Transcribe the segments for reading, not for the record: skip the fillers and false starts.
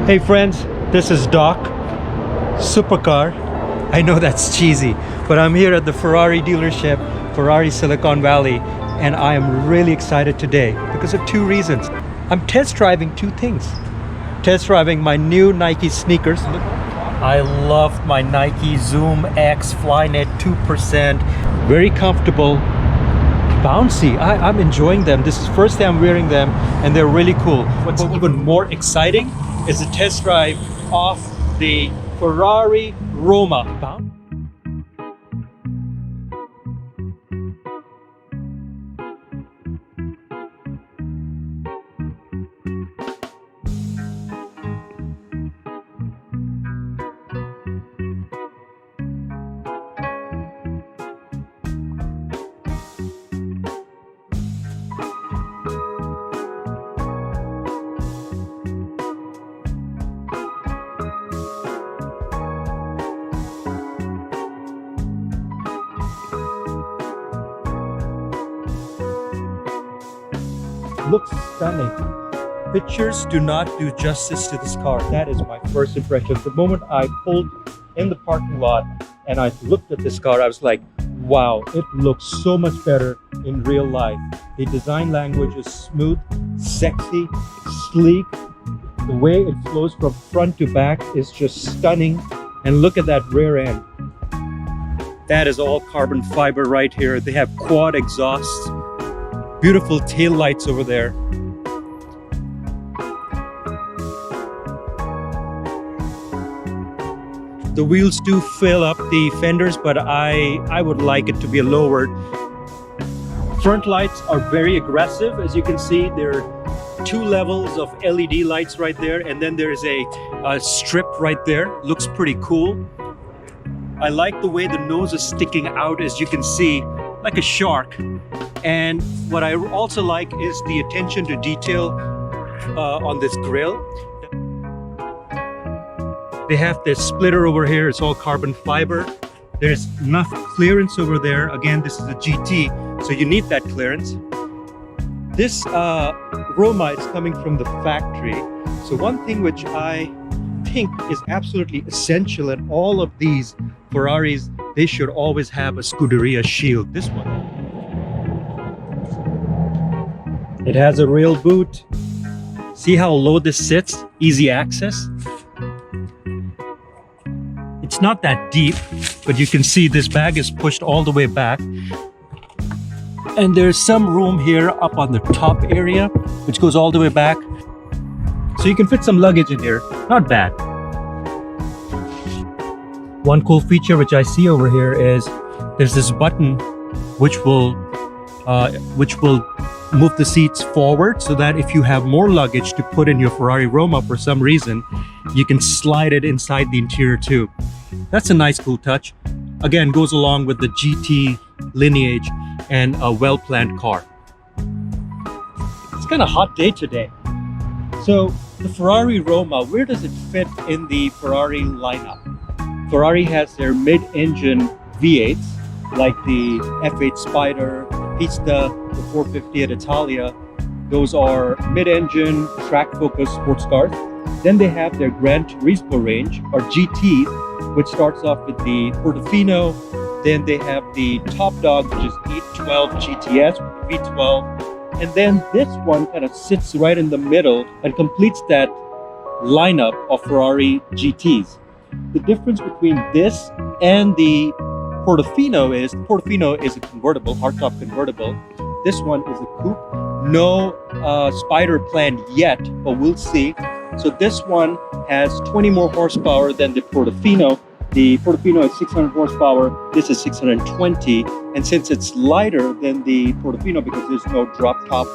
Hey friends, this is Doc, Supercar. I know that's cheesy, but I'm here at the Ferrari dealership, Ferrari Silicon Valley, and I am really excited today because of two reasons. I'm test driving two things. Test driving my new Nike sneakers. I love my Nike Zoom X Flyknit 2%. Very comfortable, bouncy. I'm enjoying them. This is the first time I'm wearing them and they're really cool. What's even more exciting is a test drive of the Ferrari Roma. Looks stunning. Pictures do not do justice to this car. That is my first impression. The moment I pulled in the parking lot and I looked at this car, I was like, wow, it looks so much better in real life. The design language is smooth, sexy, sleek. The way it flows from front to back is just stunning. And look at that rear end. That is all carbon fiber right here. They have quad exhausts. Beautiful tail lights over there. The wheels do fill up the fenders, but I would like it to be lowered. Front lights are very aggressive. As you can see, there are two levels of LED lights right there, and then there's a strip right there. Looks pretty cool. I like the way the nose is sticking out, as you can see, like a shark. And what I also like is the attention to detail on this grille. They have this splitter over here. It's all carbon fiber. There's enough clearance over there. Again, this is a GT, so you need that clearance. This Roma is coming from the factory. So one thing which I think is absolutely essential in all of these Ferraris, they should always have a Scuderia shield. This one. It has a rail boot. See how low this sits? Easy access. It's not that deep, but you can see this bag is pushed all the way back. And there's some room here up on the top area, which goes all the way back. So you can fit some luggage in here. Not bad. One cool feature which I see over here is there's this button which will move the seats forward so that if you have more luggage to put in your Ferrari Roma for some reason, you can slide it inside the interior too. That's a nice cool touch. Again, goes along with the GT lineage and a well-planned car. It's kind of a hot day today. So the Ferrari Roma, where does it fit in the Ferrari lineup? Ferrari has their mid-engine V8s like the F8 Spider, Pista, the 450 at Italia. Those are mid-engine, track-focused sports cars. Then they have their Gran Turismo range, or GTs, which starts off with the Portofino. Then they have the top dog, which is 812 GTS V12. And then this one kind of sits right in the middle and completes that lineup of Ferrari GTs. The difference between this and the Portofino is a convertible, hardtop convertible. This one is a coupe. No Spider planned yet, but we'll see. So this one has 20 more horsepower than the Portofino. The Portofino is 600 horsepower. This is 620. And since it's lighter than the Portofino because there's no drop top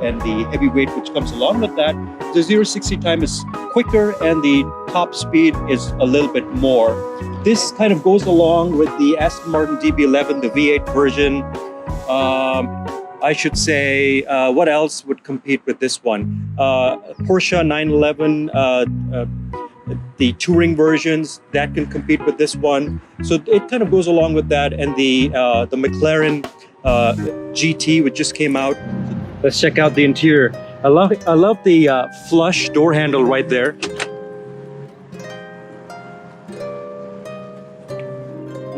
and the heavy weight which comes along with that, the 0-60 time is quicker and the top speed is a little bit more. This kind of goes along with the Aston Martin DB11, the V8 version. I should say, what else would compete with this one? Porsche 911, the touring versions that can compete with this one. So it kind of goes along with that, and the McLaren GT, which just came out. Let's check out the interior. I love the flush door handle right there.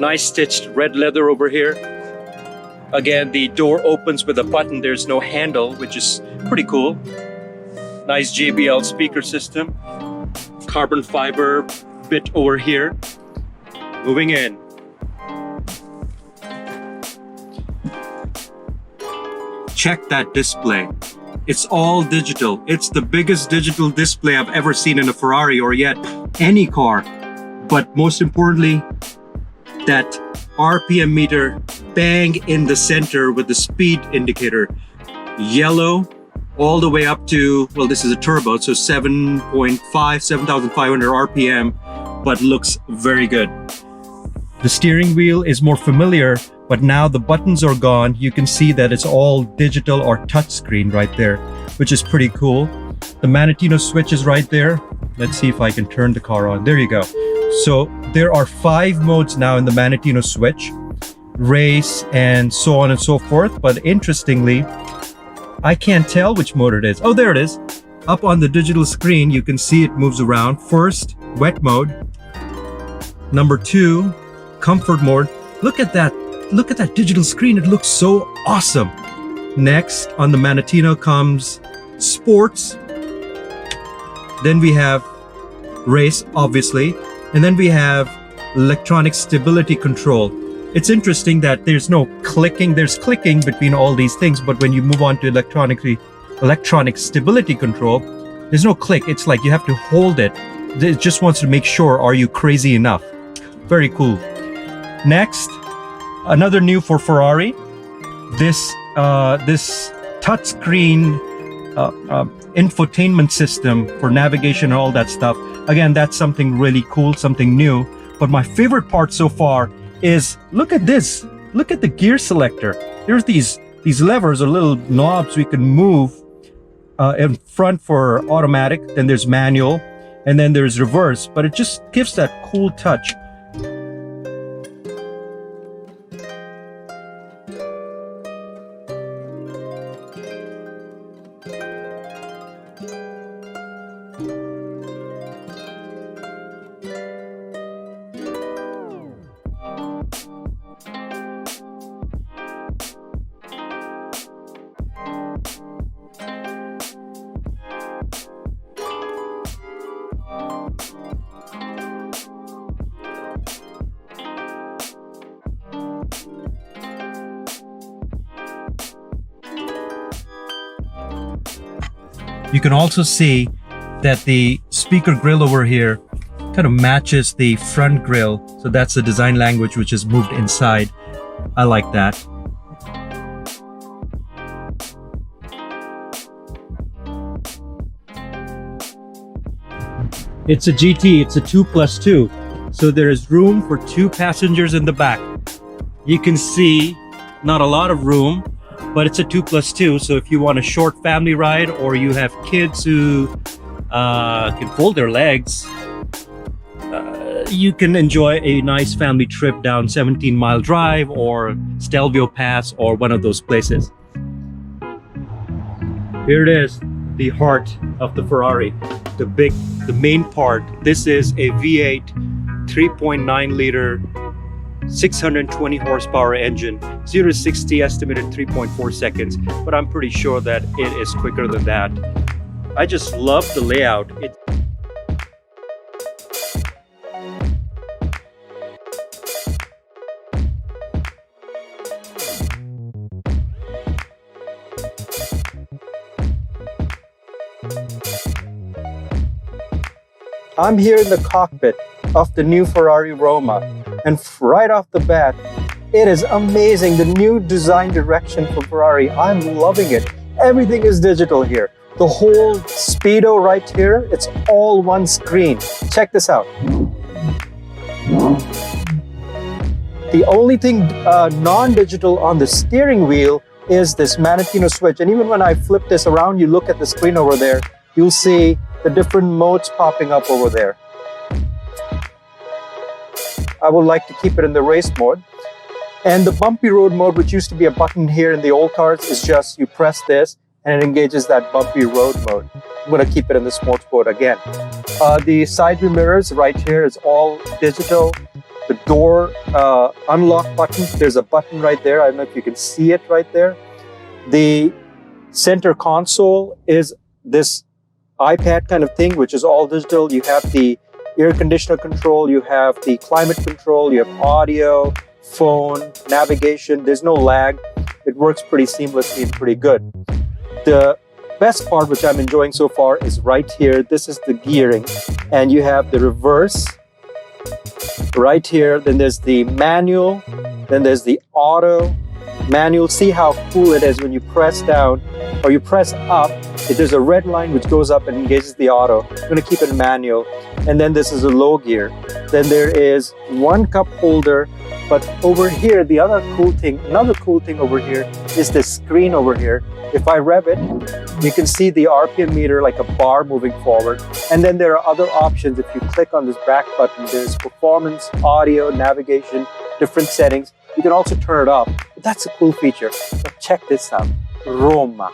Nice stitched red leather over here. Again, the door opens with a button. There's no handle, which is pretty cool. Nice JBL speaker system. Carbon fiber bit over here. Moving in. Check that display. It's all digital. It's the biggest digital display I've ever seen in a Ferrari or yet any car. But most importantly, that RPM meter bang in the center with the speed indicator. Yellow all the way up to, well, this is a turbo, so 7,500 RPM, but looks very good. The steering wheel is more familiar, but now the buttons are gone. You can see that it's all digital or touchscreen right there, which is pretty cool. The Manettino switch is right there. Let's see if I can turn the car on. There you go. So there are 5 modes now in the Manettino switch, race and so on and so forth. But interestingly, I can't tell which mode it is. Oh, there it is. Up on the digital screen, you can see it moves around. First, wet mode. Number 2, comfort mode. Look at that. Look at that digital screen. It looks so awesome. Next, on the Manettino comes sports. Then we have race, obviously. And then we have electronic stability control. It's interesting that there's no clicking. There's clicking between all these things, but when you move on to electronic stability control, there's no click. It's like you have to hold it. It just wants to make sure, are you crazy enough? Very cool. Next, another new for Ferrari. This touchscreen infotainment system for navigation and all that stuff. Again, that's something really cool, something new. But my favorite part so far is, look at this. Look at the gear selector. There's these levers or little knobs we can move in front for automatic. Then there's manual, and then there's reverse. But it just gives that cool touch. You can also see that the speaker grill over here kind of matches the front grill. So that's the design language which is moved inside. I like that. It's a GT, it's a 2+2. So there is room for 2 passengers in the back. You can see not a lot of room, but it's a 2+2. So if you want a short family ride, or you have kids who can fold their legs, you can enjoy a nice family trip down 17-mile drive or Stelvio Pass or one of those places. Here it is, the heart of the Ferrari, the main part. This is a V8 3.9 liter 620 horsepower engine, 0 to 60 estimated 3.4 seconds, but I'm pretty sure that it is quicker than that. I just love the layout. I'm here in the cockpit of the new Ferrari Roma, and right off the bat, it is amazing. The new design direction for Ferrari, I'm loving it. Everything is digital here. The whole speedo right here, it's all one screen. Check this out. The only thing non-digital on the steering wheel is this Manettino switch. And even when I flip this around, you look at the screen over there, you'll see the different modes popping up over there. I would like to keep it in the race mode. And the bumpy road mode, which used to be a button here in the old cars, is just you press this and it engages that bumpy road mode. I'm going to keep it in the sports mode again. The side view mirrors right here is all digital. The door unlock button, there's a button right there. I don't know if you can see it right there. The center console is this iPad kind of thing, which is all digital. You have the air conditioner control, you have the climate control, you have audio, phone, navigation. There's no lag. It works pretty seamlessly and pretty good. The best part, which I'm enjoying so far, is right here. This is the gearing, and you have the reverse right here. Then there's the manual, then there's the auto. Manual, see how cool it is when you press down or you press up. There's a red line which goes up and engages the auto. I'm going to keep it in manual. And then this is a low gear. Then there is one cup holder. But over here, another cool thing over here is this screen over here. If I rev it, you can see the RPM meter like a bar moving forward. And then there are other options. If you click on this back button, there's performance, audio, navigation, different settings. You can also turn it off. But that's a cool feature. But check this out, Roma.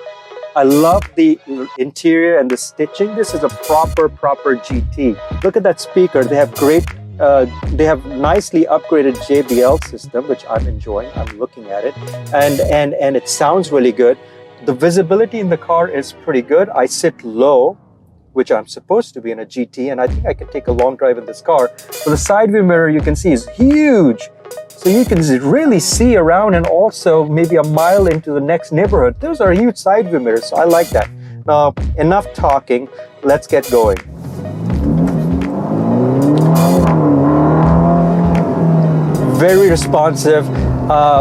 I love the interior and the stitching. This is a proper GT. Look at that speaker. They have they have nicely upgraded JBL system, which I'm enjoying. I'm looking at it, and it sounds really good. The visibility in the car is pretty good. I sit low, which I'm supposed to be in a GT, and I think I can take a long drive in this car. But the side view mirror you can see is huge. So you can really see around and also maybe a mile into the next neighborhood. Those are huge side view mirrors, so I like that. Now, enough talking, let's get going. Very responsive.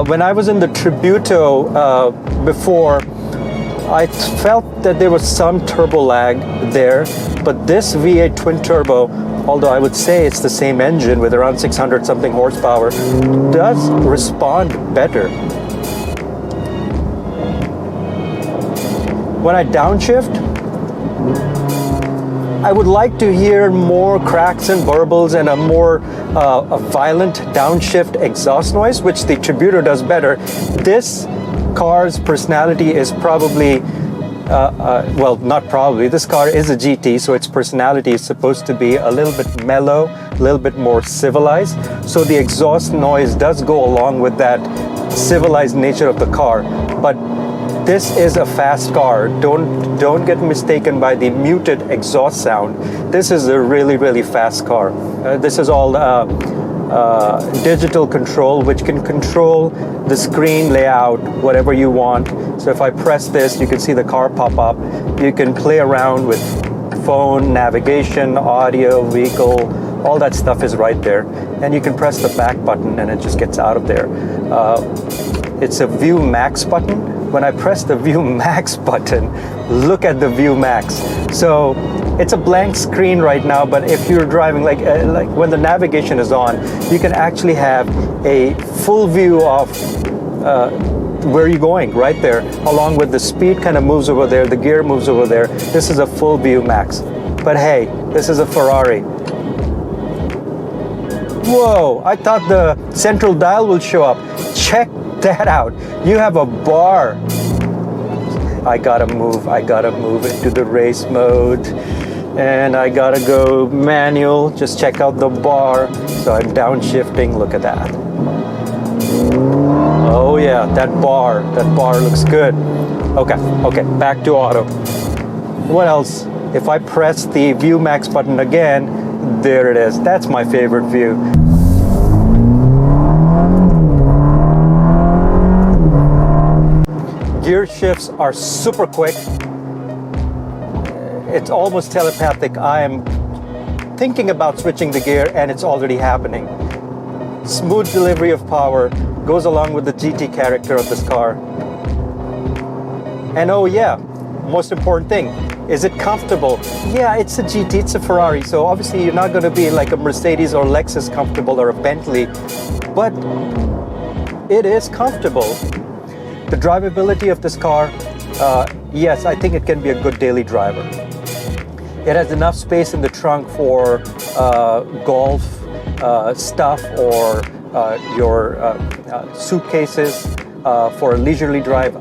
When I was in the Tributo before, I felt that there was some turbo lag there, but this V8 twin turbo, although I would say it's the same engine with around 600 something horsepower, does respond better. When I downshift, I would like to hear more cracks and burbles and a more a violent downshift exhaust noise, which the Tributo does better. This car's personality is probably, well, not probably, this car is a GT, so its personality is supposed to be a little bit mellow, a little bit more civilized. So the exhaust noise does go along with that civilized nature of the car. But this is a fast car. Don't get mistaken by the muted exhaust sound. This is a really fast car. This is all digital control, which can control the screen layout, whatever you want. So if I press this, you can see the car pop up. You can play around with phone, navigation, audio, vehicle, all that stuff is right there. And you can press the back button and it just gets out of there. It's a View Max button. When I press the View Max button, look at the View Max. So it's a blank screen right now, but if you're driving, like when the navigation is on, you can actually have a full view of where you're going right there, along with the speed kind of moves over there, the gear moves over there. This is a full View Max. But hey, this is a Ferrari. Whoa, I thought the central dial will show up. Check that out. You have a bar. I gotta move into the race mode, and I gotta go manual. Just check out the bar. So I'm downshifting. Look at that. Oh yeah, that bar looks good. Okay, back to auto. What else? If I press the View Max button again, there it is. That's my favorite view. Gear shifts are super quick. It's almost telepathic. I am thinking about switching the gear and it's already happening. Smooth delivery of power goes along with the GT character of this car. And oh yeah, most important thing, is it comfortable? Yeah, it's a GT, it's a Ferrari, so obviously you're not going to be like a Mercedes or Lexus comfortable or a Bentley, but it is comfortable. The drivability of this car, yes, I think it can be a good daily driver. It has enough space in the trunk for golf stuff or your suitcases for a leisurely drive.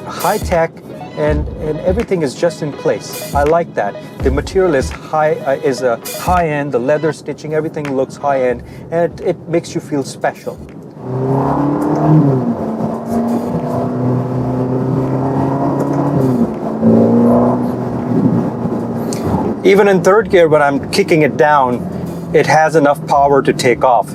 High tech and everything is just in place. I like that. The material is high end, the leather stitching, everything looks high end, and it makes you feel special. Even in third gear, when I'm kicking it down, it has enough power to take off.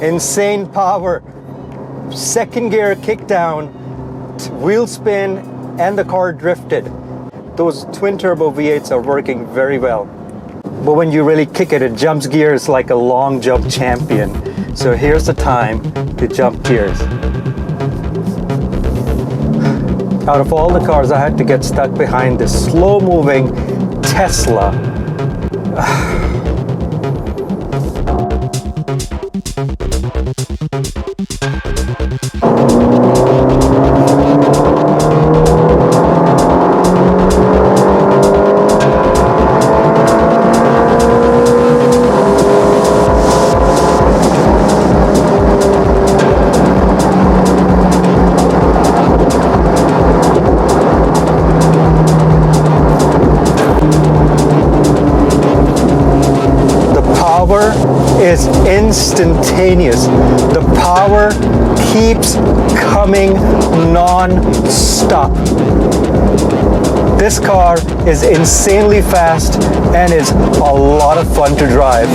Insane power. Second gear kick down, wheel spin, and the car drifted. Those twin turbo V8s are working very well. But when you really kick it, it jumps gears like a long jump champion. So here's the time to jump gears. Out of all the cars, I had to get stuck behind this slow-moving Tesla. Is instantaneous. The power keeps coming non-stop. This car is insanely fast and is a lot of fun to drive.